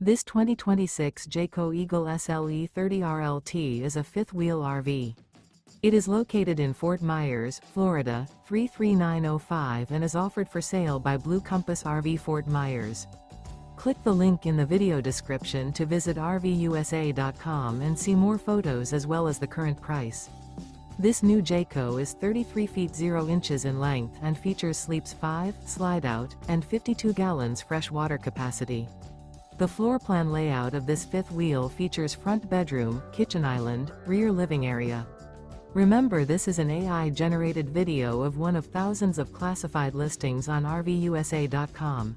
This 2026 Jayco Eagle SLE 30RLT is a fifth-wheel RV. It is located in Fort Myers, Florida, 33905 and is offered for sale by Blue Compass RV Fort Myers. Click the link in the video description to visit RVUSA.com and see more photos as well as the current price. This new Jayco is 33 feet 0 inches in length and features sleeps 5, slide-out, and 52 gallons fresh water capacity. The floor plan layout of this fifth wheel features front bedroom, kitchen island, rear living area. Remember, this is an AI-generated video of one of thousands of classified listings on RVUSA.com.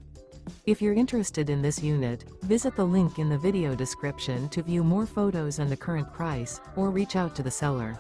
If you're interested in this unit, visit the link in the video description to view more photos and the current price, or reach out to the seller.